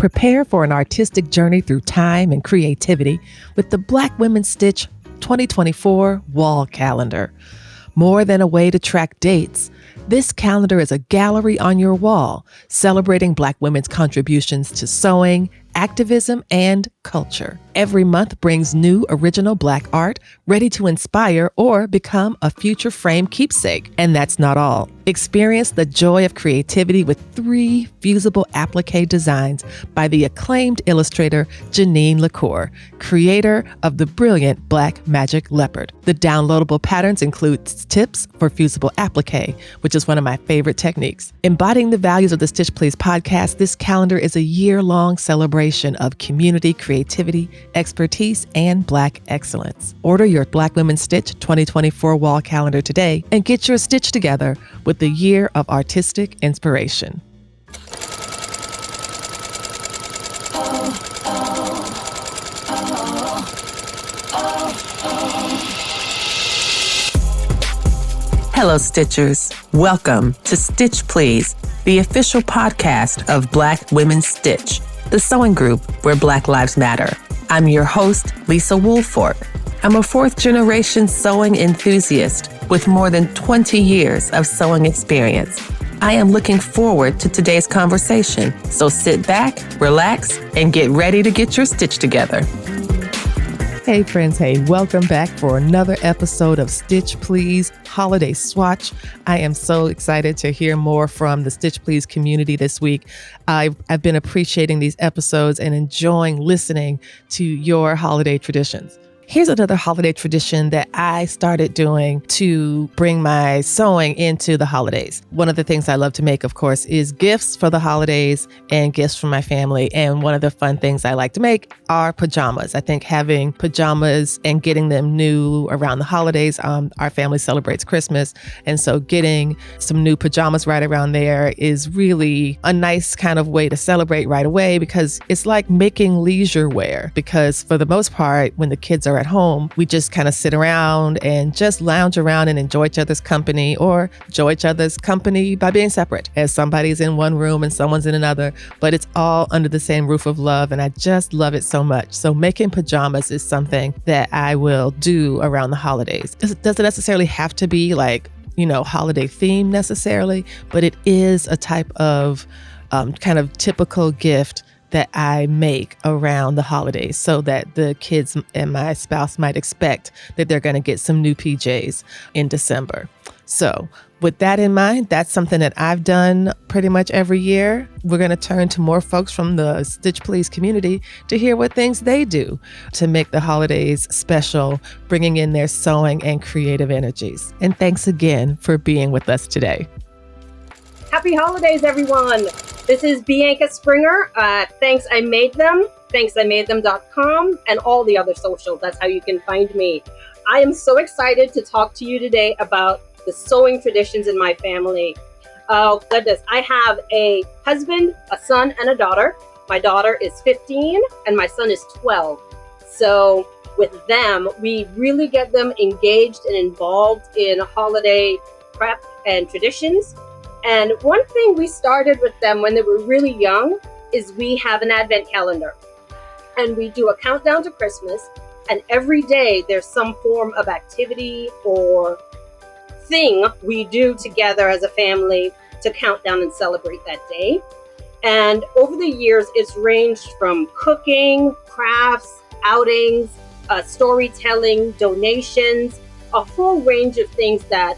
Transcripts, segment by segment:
Prepare for an artistic journey through time and creativity with the Black Women Stitch 2024 Wall Calendar. More than a way to track dates, this calendar is a gallery on your wall, celebrating Black women's contributions to sewing, activism, and culture. Every month brings new original Black art ready to inspire or become a future frame keepsake. And that's not all. Experience the joy of creativity with 3 fusible applique designs by the acclaimed illustrator Janine LaCour, creator of the brilliant Black Magic Leopard. The downloadable patterns include tips for fusible applique, which is one of my favorite techniques. Embodying the values of the Stitch Please podcast, this calendar is a year-long celebration of community, creativity, expertise, and Black excellence. Order your Black Women Stitch 2024 wall calendar today and get your stitch together with the year of artistic inspiration. Hello, Stitchers. Welcome to Stitch Please, the official podcast of Black Women Stitch, the sewing group where Black lives matter. I'm your host, Lisa Woolfork. I'm a 4th-generation sewing enthusiast with more than 20 years of sewing experience. I am looking forward to today's conversation, so sit back, relax, and get ready to get your stitch together. Hey friends, hey, welcome back for another episode of Stitch Please Holiday Swatch. I am so excited to hear more from the Stitch Please community this week. I've been appreciating these episodes and enjoying listening to your holiday traditions. Here's another holiday tradition that I started doing to bring my sewing into the holidays. One of the things I love to make, of course, is gifts for the holidays and gifts for my family. And one of the fun things I like to make are pajamas. I think having pajamas and getting them new around the holidays, our family celebrates Christmas. And so getting some new pajamas right around there is really a nice kind of way to celebrate right away, because it's like making leisure wear. Because for the most part, when the kids are at home, we just kind of sit around and just lounge around and enjoy each other's company, or enjoy each other's company by being separate, as somebody's in one room and someone's in another, but it's all under the same roof of love. And I just love it so much. So making pajamas is something that I will do around the holidays. It doesn't necessarily have to be like, holiday theme necessarily, but it is a type of kind of typical gift that I make around the holidays, so that the kids and my spouse might expect that they're going to get some new PJs in December. So with that in mind, that's something that I've done pretty much every year. We're going to turn to more folks from the Stitch Please community to hear what things they do to make the holidays special, bringing in their sewing and creative energies. And thanks again for being with us today. Happy holidays, everyone. This is Bianca Springer. Thanks I Made Them, thanksimadethem.com, and all the other socials. That's how you can find me. I am so excited to talk to you today about the sewing traditions in my family. Oh, goodness. I have a husband, a son, and a daughter. My daughter is 15, and my son is 12. So with them, we really get them engaged and involved in holiday prep and traditions. And one thing we started with them when they were really young is we have an advent calendar, and we do a countdown to Christmas. And every day there's some form of activity or thing we do together as a family to count down and celebrate that day. And over the years, it's ranged from cooking, crafts, outings, storytelling, donations, a whole range of things that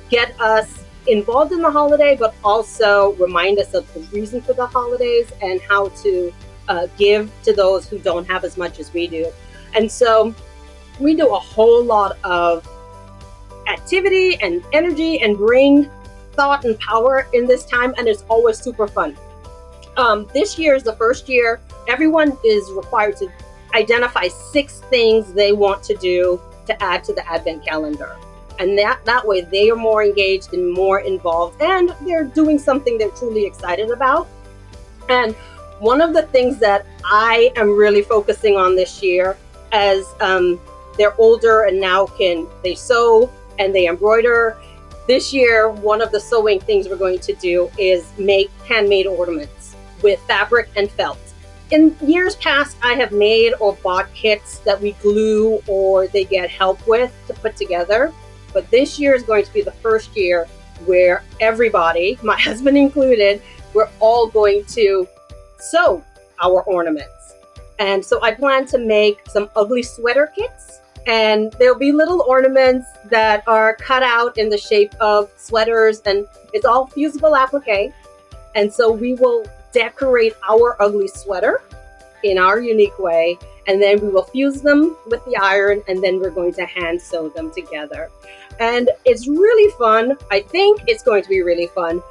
get us involved in the holiday, but also remind us of the reason for the holidays and how to give to those who don't have as much as we do. And so we do a whole lot of activity and energy and bring thought and power in this time, and it's always super fun. This year is the first year everyone is required to identify 6 things they want to do to add to the Advent calendar. And that way they are more engaged and more involved, and they're doing something they're truly excited about. And one of the things that I am really focusing on this year, as they're older and now they sew and they embroider. This year, one of the sewing things we're going to do is make handmade ornaments with fabric and felt. In years past, I have made or bought kits that we glue or they get help with to put together. But this year is going to be the first year where everybody, my husband included, we're all going to sew our ornaments. And so I plan to make some ugly sweater kits, and there'll be little ornaments that are cut out in the shape of sweaters, and it's all fusible applique. And so we will decorate our ugly sweater in our unique way, and then we will fuse them with the iron, and then we're going to hand sew them together. And it's really fun. I think it's going to be really fun,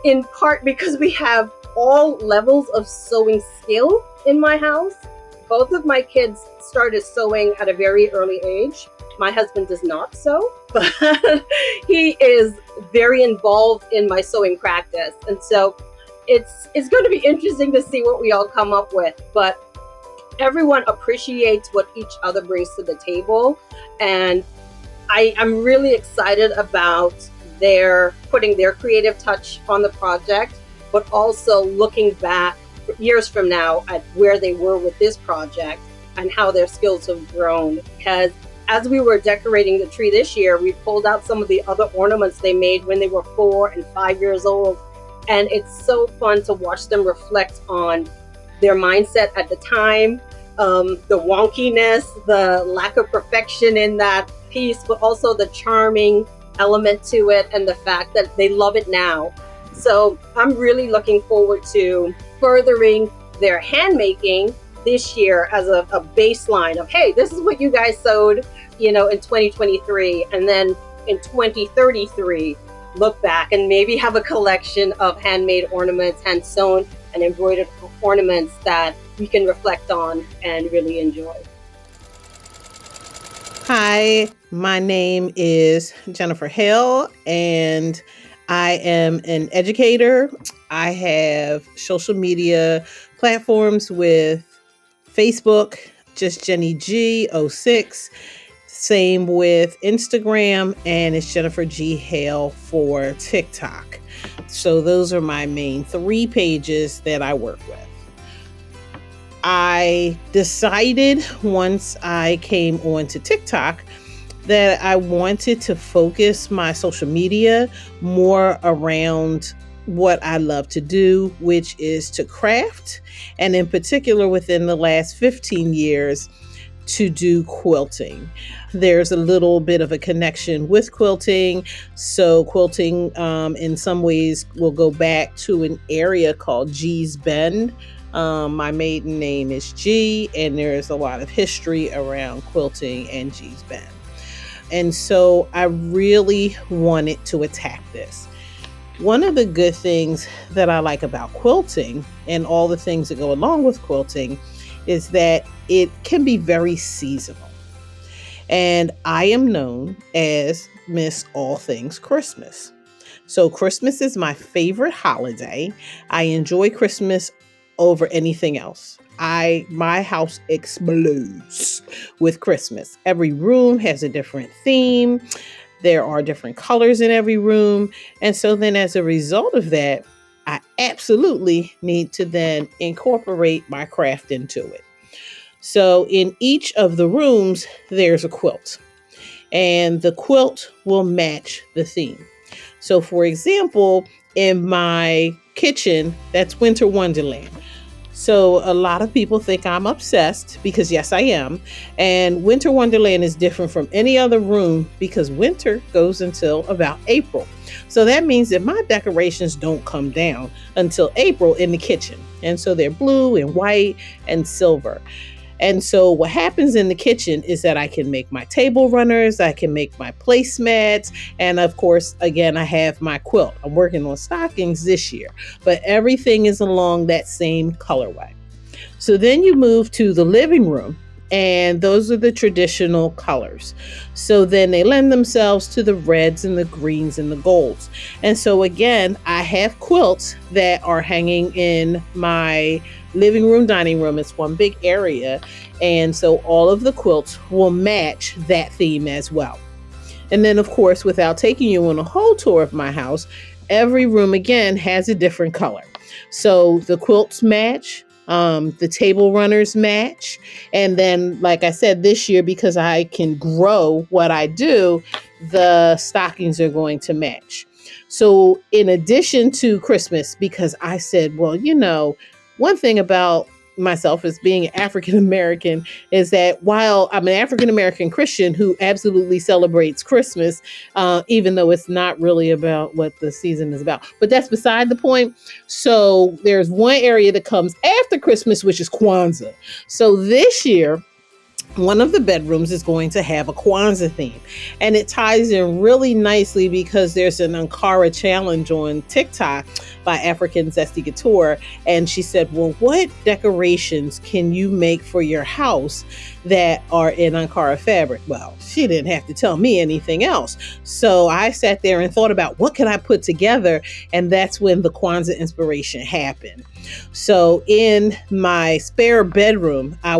in part because we have all levels of sewing skill in my house. Both of my kids started sewing at a very early age. My husband does not sew, but he is very involved in my sewing practice. And so it's going to be interesting to see what we all come up with. But everyone appreciates what each other brings to the table. And I'm really excited about their putting their creative touch on the project, but also looking back years from now at where they were with this project and how their skills have grown. Because as we were decorating the tree this year, we pulled out some of the other ornaments they made when they were 4 and 5 years old. And it's so fun to watch them reflect on their mindset at the time, the wonkiness, the lack of perfection in that piece, but also the charming element to it and the fact that they love it now. So I'm really looking forward to furthering their handmaking this year as a baseline of, hey, this is what you guys sewed, in 2023. And then in 2033, look back and maybe have a collection of handmade ornaments, hand sewn and embroidered ornaments that we can reflect on and really enjoy. Hi, my name is Jennifer Hale, and I am an educator. I have social media platforms with Facebook, just Jenny G06. Same with Instagram, and it's Jennifer G. Hale for TikTok. So those are my main 3 pages that I work with. I decided once I came onto TikTok that I wanted to focus my social media more around what I love to do, which is to craft, and in particular within the last 15 years to do quilting. There's a little bit of a connection with quilting. So quilting in some ways will go back to an area called G's Bend. My maiden name is G, and there's a lot of history around quilting and G's Bend. And so I really wanted to attack this. One of the good things that I like about quilting and all the things that go along with quilting is that it can be very seasonal. And I am known as Miss All Things Christmas. So Christmas is my favorite holiday. I enjoy Christmas over anything else. My house explodes with Christmas. Every room has a different theme. There are different colors in every room. And so then as a result of that, I absolutely need to then incorporate my craft into it. So in each of the rooms, there's a quilt, and the quilt will match the theme. So for example, in my kitchen, that's Winter Wonderland. So a lot of people think I'm obsessed because yes, I am. And Winter Wonderland is different from any other room because winter goes until about April. So that means that my decorations don't come down until April in the kitchen. And so they're blue and white and silver. And so what happens in the kitchen is that I can make my table runners, I can make my placemats, and of course, again, I have my quilt. I'm working on stockings this year, but everything is along that same colorway. So then you move to the living room, and those are the traditional colors. So then they lend themselves to the reds and the greens and the golds. And so again, I have quilts that are hanging in my living room, dining room. It's one big area. And so all of the quilts will match that theme as well. And then of course, without taking you on a whole tour of my house, every room again has a different color. So the quilts match, The table runners match. And then, like I said, this year, because I can grow what I do, the stockings are going to match. So in addition to Christmas, because I said, well, one thing about myself as being African American is that while I'm an African American Christian who absolutely celebrates Christmas, even though it's not really about what the season is about, but that's beside the point. So there's one area that comes after Christmas, which is Kwanzaa. So this year, one of the bedrooms is going to have a Kwanzaa theme. And it ties in really nicely because there's an Ankara challenge on TikTok by African Zesty Couture. And she said, well, what decorations can you make for your house that are in Ankara fabric? Well, she didn't have to tell me anything else. So I sat there and thought about what could I put together? And that's when the Kwanzaa inspiration happened. So in my spare bedroom, I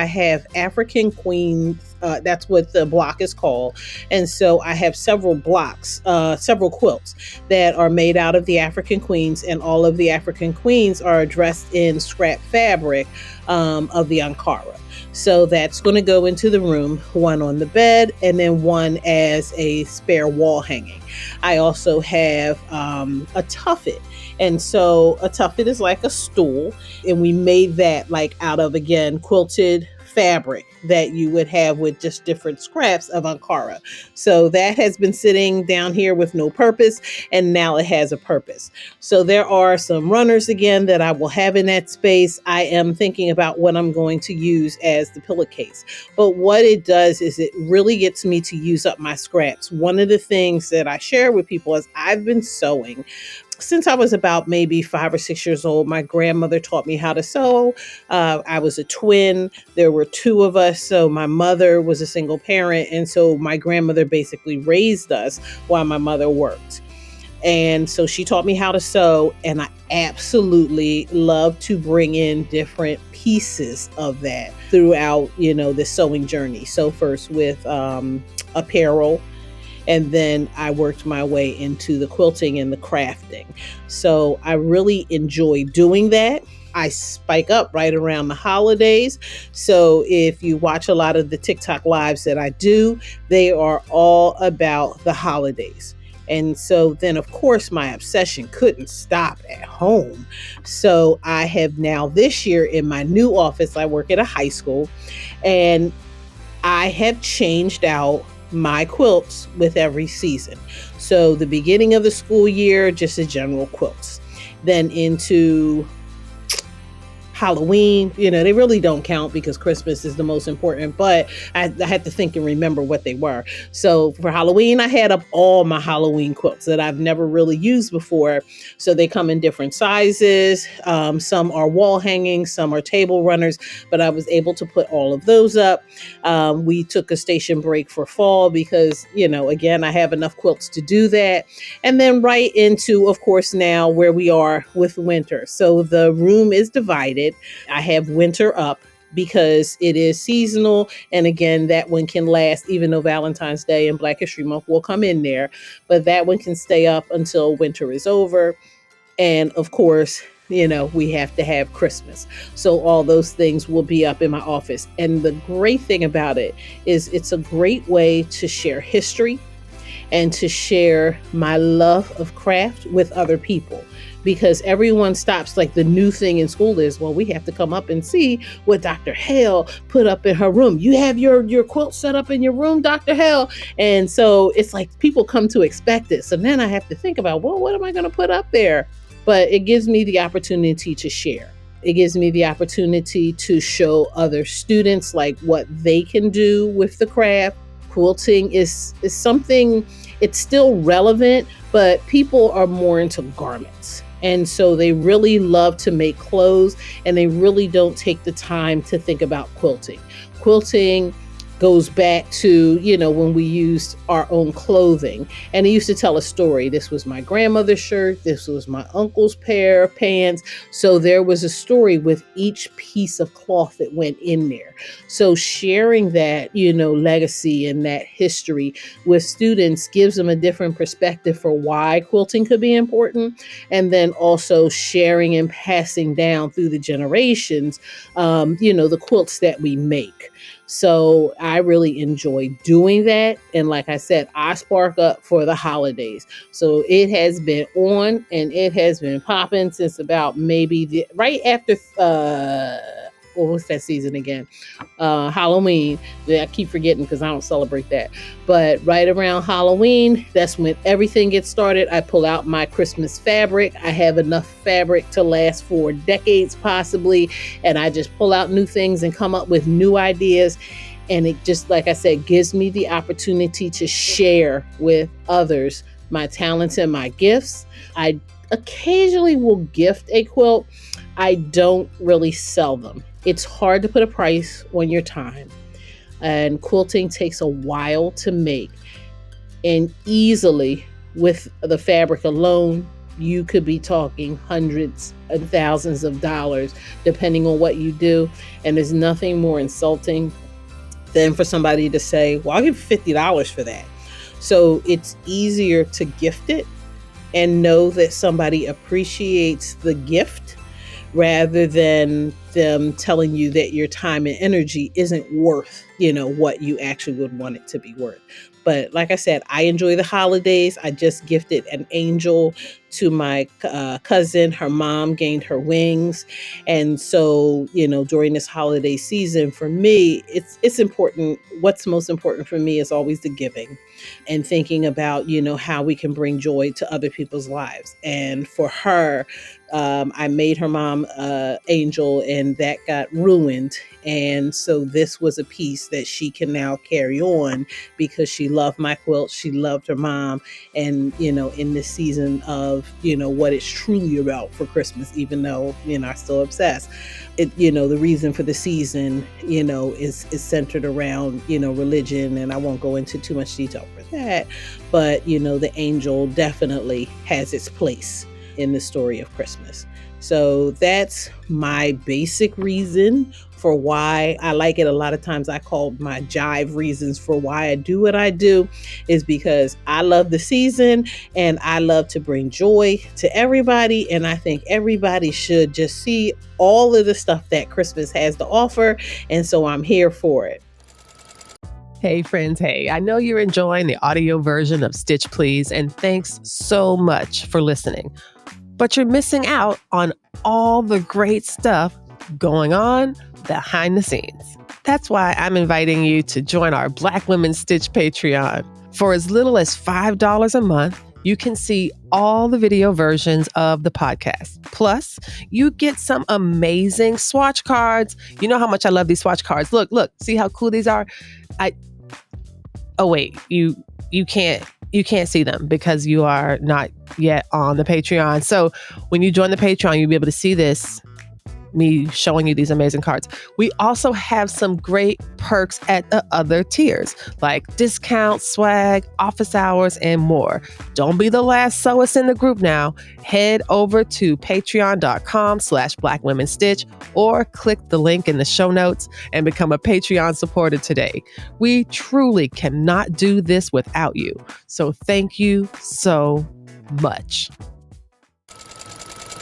have African Queen. That's what the block is called. And so I have several blocks, several quilts that are made out of the African Queens, and all of the African Queens are dressed in scrap fabric of the Ankara. So that's going to go into the room, one on the bed, and then one as a spare wall hanging. I also have a tuffet. And so a tuffet is like a stool, and we made that like out of, again, quilted fabric that you would have with just different scraps of Ankara. So that has been sitting down here with no purpose, and now it has a purpose. So there are some runners again that I will have in that space. I am thinking about what I'm going to use as the pillowcase. But what it does is it really gets me to use up my scraps. One of the things that I share with people is I've been sewing since I was about maybe 5 or 6 years old. My grandmother taught me how to sew. I was a twin. There were 2 of us. So my mother was a single parent. And so my grandmother basically raised us while my mother worked. And so she taught me how to sew. And I absolutely love to bring in different pieces of that throughout, the sewing journey. So first with apparel. And then I worked my way into the quilting and the crafting. So I really enjoy doing that. I spike up right around the holidays. So if you watch a lot of the TikTok lives that I do, they are all about the holidays. And so then, of course, my obsession couldn't stop at home. So I have now this year in my new office, I work at a high school, and I have changed out my quilts with every season. So the beginning of the school year, just a general quilts. Then into Halloween, they really don't count because Christmas is the most important, but I had to think and remember what they were. So for Halloween, I had up all my Halloween quilts that I've never really used before. So they come in different sizes. Some are wall hanging, some are table runners, but I was able to put all of those up. We took a station break for fall because, again, I have enough quilts to do that. And then right into, of course, now where we are with winter. So the room is divided. I have winter up because it is seasonal. And again, that one can last, even though Valentine's Day and Black History Month will come in there, but that one can stay up until winter is over. And of course, we have to have Christmas. So all those things will be up in my office. And the great thing about it is it's a great way to share history and to share my love of craft with other people. Because everyone stops, like the new thing in school is, well, we have to come up and see what Dr. Hale put up in her room. You have your quilt set up in your room, Dr. Hale. And so it's like people come to expect it. So then I have to think about, well, what am I going to put up there? But it gives me the opportunity to share. It gives me the opportunity to show other students like what they can do with the craft. Quilting is something, it's still relevant, but people are more into garments. And so they really love to make clothes, and they really don't take the time to think about quilting. Quilting goes back to, when we used our own clothing. And it used to tell a story. This was my grandmother's shirt. This was my uncle's pair of pants. So there was a story with each piece of cloth that went in there. So sharing that, legacy and that history with students gives them a different perspective for why quilting could be important. And then also sharing and passing down through the generations, the quilts that we make. So I really enjoy doing that. And like I said, I spark up for the holidays. So it has been on and it has been popping since about maybe right after, what's that season again? Halloween. I keep forgetting because I don't celebrate that. But right around Halloween, that's when everything gets started. I pull out my Christmas fabric. I have enough fabric to last for decades possibly. And I just pull out new things and come up with new ideas. And it just, like I said, gives me the opportunity to share with others my talents and my gifts. I occasionally will gift a quilt. I don't really sell them. It's hard to put a price on your time. And quilting takes a while to make. And easily, with the fabric alone, you could be talking hundreds and thousands of dollars, depending on what you do. And there's nothing more insulting than for somebody to say, well, I'll give $50 for that. So it's easier to gift it and know that somebody appreciates the gift rather than them telling you that your time and energy isn't worth, what you actually would want it to be worth. But like I said, I enjoy the holidays. I just gifted an angel to my cousin. Her mom gained her wings. And so, during this holiday season, for me, it's important. What's most important for me is always the giving and thinking about, how we can bring joy to other people's lives. And for her, I made her mom angel, and that got ruined. And so this was a piece that she can now carry on because she loved my quilt. She loved her mom. And, in this season of, what it's truly about for Christmas, even though, I'm still obsessed. The reason for the season, is centered around, religion. And I won't go into too much detail for that. But, the angel definitely has its place in the story of Christmas. So that's my basic reason for why I like it. A lot of times I call my jive reasons for why I do what I do is because I love the season and I love to bring joy to everybody. And I think everybody should just see all of the stuff that Christmas has to offer. And so I'm here for it. Hey friends, hey, I know you're enjoying the audio version of Stitch Please, and thanks so much for listening. But you're missing out on all the great stuff going on behind the scenes. That's why I'm inviting you to join our Black Women Stitch Patreon. For as little as $5 a month, you can see all the video versions of the podcast. Plus, you get some amazing swatch cards. You know how much I love these swatch cards. Look, see how cool these are? Oh wait, you can't see them because you are not yet on the Patreon. So when you join the Patreon, you'll be able to see this, me showing you these amazing cards. We also have some great perks at the other tiers, like discounts, swag, office hours, and more. Don't be the last sewist in the group now. Head over to patreon.com/blackwomenstitch or click the link in the show notes and become a Patreon supporter today. We truly cannot do this without you. So thank you so much.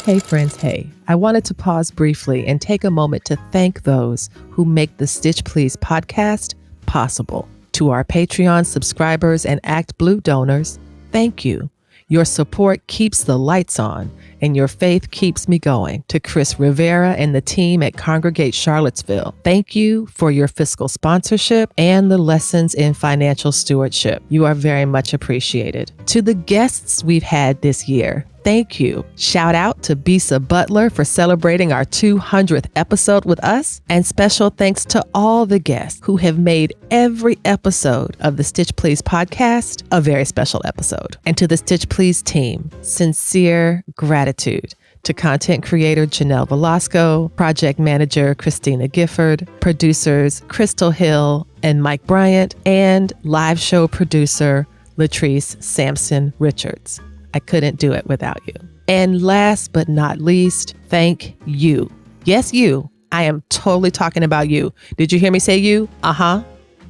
Hey friends, hey. I wanted to pause briefly and take a moment to thank those who make the Stitch Please podcast possible. To our Patreon subscribers and Act Blue donors, thank you. Your support keeps the lights on, and your faith keeps me going. To Chris Rivera and the team at Congregate Charlottesville, thank you for your fiscal sponsorship and the lessons in financial stewardship. You are very much appreciated. To the guests we've had this year, thank you. Shout out to Bisa Butler for celebrating our 200th episode with us. And special thanks to all the guests who have made every episode of the Stitch Please podcast a very special episode. And to the Stitch Please team, sincere gratitude. to content creator Janelle Velasco, project manager Christina Gifford, producers Crystal Hill and Mike Bryant, and live show producer Latrice Sampson Richards. I couldn't do it without you. And last but not least, thank you. Yes, you. I am totally talking about you. Did you hear me say you?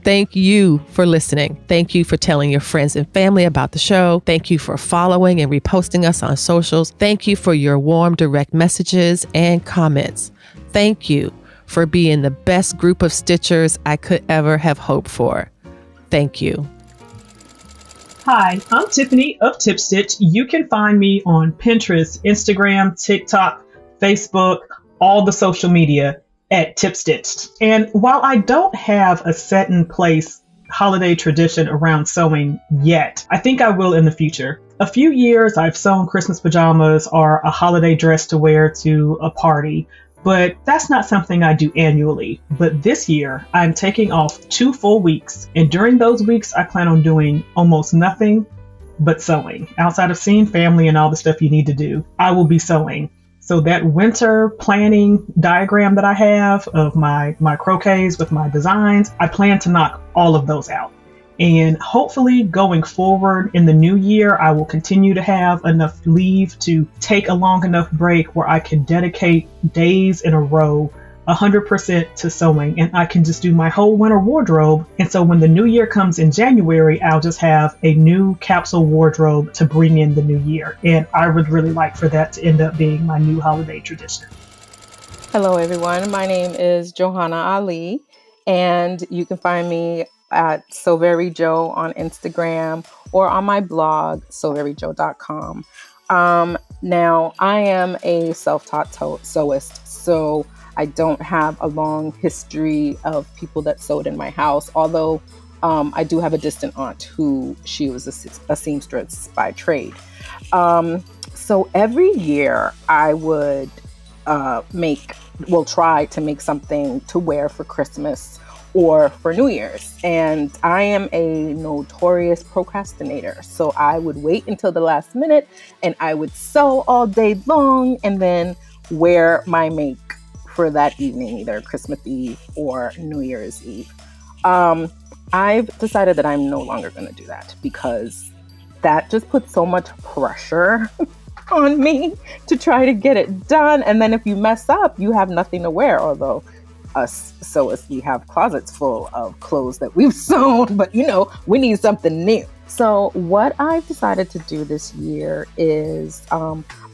Thank you for listening. Thank you for telling your friends and family about the show. Thank you for following and reposting us on socials. Thank you for your warm, direct messages and comments. Thank you for being the best group of Stitchers I could ever have hoped for. Thank you. Hi, I'm Tiffany of Tip Stitch. You can find me on Pinterest, Instagram, TikTok, Facebook, all the social media at Tip Stitch. And while I don't have a set in place holiday tradition around sewing yet, I think I will in the future. A few years I've sewn Christmas pajamas or a holiday dress to wear to a party, but that's not something I do annually. But this year I'm taking off 2 full weeks, and during those weeks I plan on doing almost nothing but sewing. Outside of seeing family and all the stuff you need to do, I will be sewing. So that winter planning diagram that I have of my croquets with my designs, I plan to knock all of those out. And hopefully going forward in the new year, I will continue to have enough leave to take a long enough break where I can dedicate days in a row 100% to sewing, and I can just do my whole winter wardrobe. And so when the new year comes in January, I'll just have a new capsule wardrobe to bring in the new year. And I would really like for that to end up being my new holiday tradition. Hello, everyone. My name is Johanna Ali, and you can find me at SoVeryJo on Instagram or on my blog, SoVeryJo.com. Now, I am a self-taught sewist, so I don't have a long history of people that sewed in my house, although I do have a distant aunt who she was a seamstress by trade. So every year I would try to make something to wear for Christmas or for New Year's. And I am a notorious procrastinator. So I would wait until the last minute and I would sew all day long and then wear my make for that evening, either Christmas Eve or New Year's Eve. I've decided that I'm no longer going to do that because that just puts so much pressure on me to try to get it done. And then if you mess up, you have nothing to wear. Although us sewists, we have closets full of clothes that we've sewn, but we need something new. So what I've decided to do this year is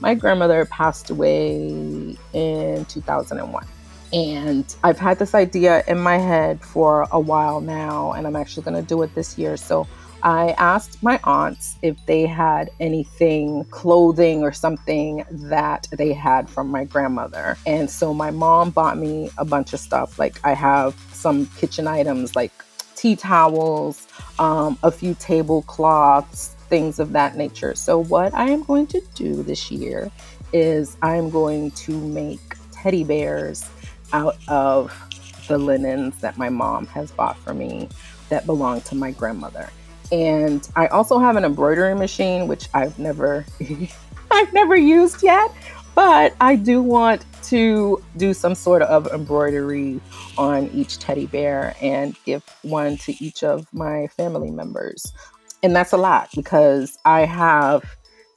my grandmother passed away in 2001. And I've had this idea in my head for a while now, and I'm actually going to do it this year. So I asked my aunts if they had anything, clothing or something that they had from my grandmother. And so my mom bought me a bunch of stuff. Like I have some kitchen items like tea towels, a few tablecloths, things of that nature. So what I am going to do this year is I'm going to make teddy bears out of the linens that my mom has bought for me that belong to my grandmother. And I also have an embroidery machine, which I've never used yet, but I do want to do some sort of embroidery on each teddy bear and give one to each of my family members. And that's a lot because I have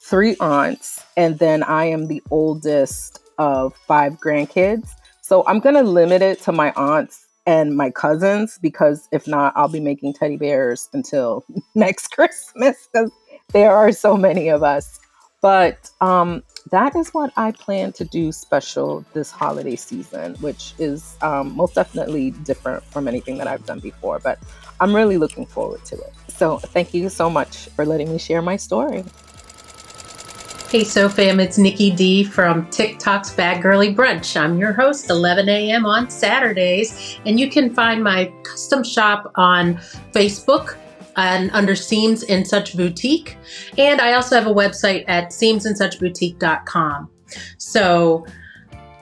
3 aunts and then I am the oldest of 5 grandkids. So I'm going to limit it to my aunts and my cousins, because if not, I'll be making teddy bears until next Christmas because there are so many of us. But that is what I plan to do special this holiday season, which is most definitely different from anything that I've done before. But I'm really looking forward to it. So thank you so much for letting me share my story. Hey, So Fam, it's Nikki D from TikTok's Bad Girly Brunch. I'm your host, 11 a.m. on Saturdays, and you can find my custom shop on Facebook and under Seams and Such Boutique. And I also have a website at seamsandsuchboutique.com. So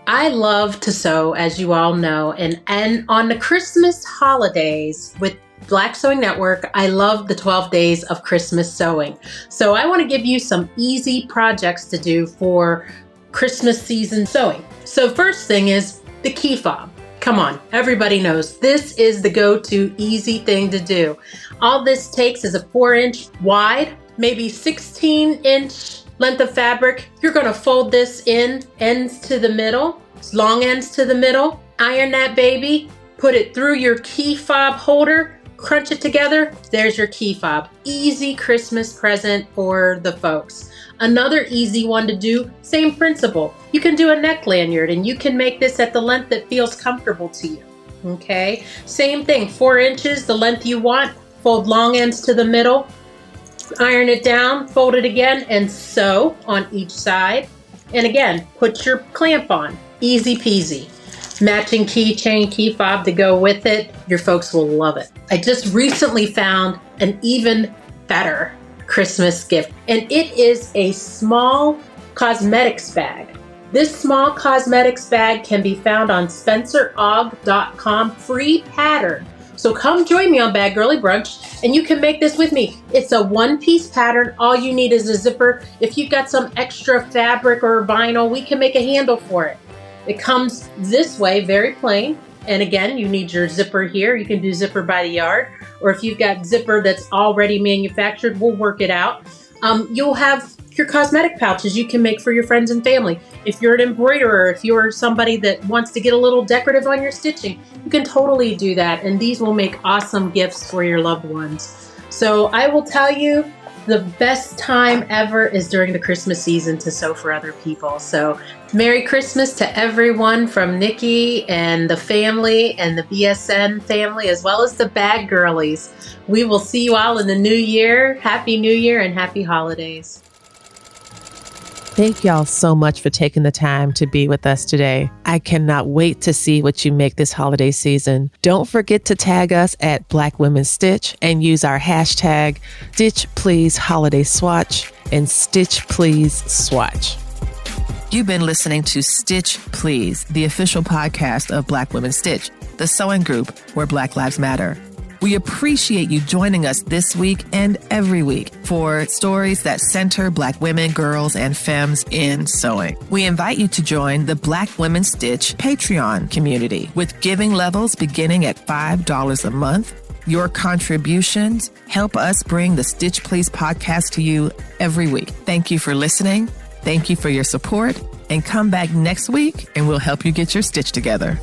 I love to sew, as you all know, and on the Christmas holidays with Black Sewing Network, I love the 12 days of Christmas sewing. So I want to give you some easy projects to do for Christmas season sewing. So first thing is the key fob. Come on, everybody knows this is the go-to easy thing to do. All this takes is a 4-inch wide, maybe 16-inch length of fabric. You're gonna fold this in, ends to the middle, long ends to the middle, iron that baby, put it through your key fob holder, crunch it together, there's your key fob. Easy Christmas present for the folks. Another easy one to do, same principle. You can do a neck lanyard and you can make this at the length that feels comfortable to you, okay? Same thing, 4 inches, the length you want, fold long ends to the middle, iron it down, fold it again, and sew on each side. And again, put your clamp on, easy peasy. Matching keychain, key fob to go with it. Your folks will love it. I just recently found an even better Christmas gift, and it is a small cosmetics bag. This small cosmetics bag can be found on spencerogg.com, free pattern. So come join me on Bag Girly Brunch and you can make this with me. It's a one-piece pattern. All you need is a zipper. If you've got some extra fabric or vinyl, we can make a handle for it. It comes this way, very plain. And again, you need your zipper here. You can do zipper by the yard. Or if you've got zipper that's already manufactured, we'll work it out. You'll have your cosmetic pouches you can make for your friends and family. If you're an embroiderer, if you're somebody that wants to get a little decorative on your stitching, you can totally do that. And these will make awesome gifts for your loved ones. So I will tell you, the best time ever is during the Christmas season to sew for other people. So Merry Christmas to everyone from Nikki and the family and the BSN family, as well as the Bag Girlies. We will see you all in the new year. Happy New Year and happy holidays. Thank y'all so much for taking the time to be with us today. I cannot wait to see what you make this holiday season. Don't forget to tag us at Black Women Stitch and use our hashtag Stitch Please Holiday Swatch and Stitch Please Swatch. You've been listening to Stitch Please, the official podcast of Black Women Stitch, the sewing group where Black Lives Matter. We appreciate you joining us this week and every week for stories that center Black women, girls, and femmes in sewing. We invite you to join the Black Women Stitch Patreon community with giving levels beginning at $5 a month. Your contributions help us bring the Stitch Please podcast to you every week. Thank you for listening. Thank you for your support. And come back next week and we'll help you get your stitch together.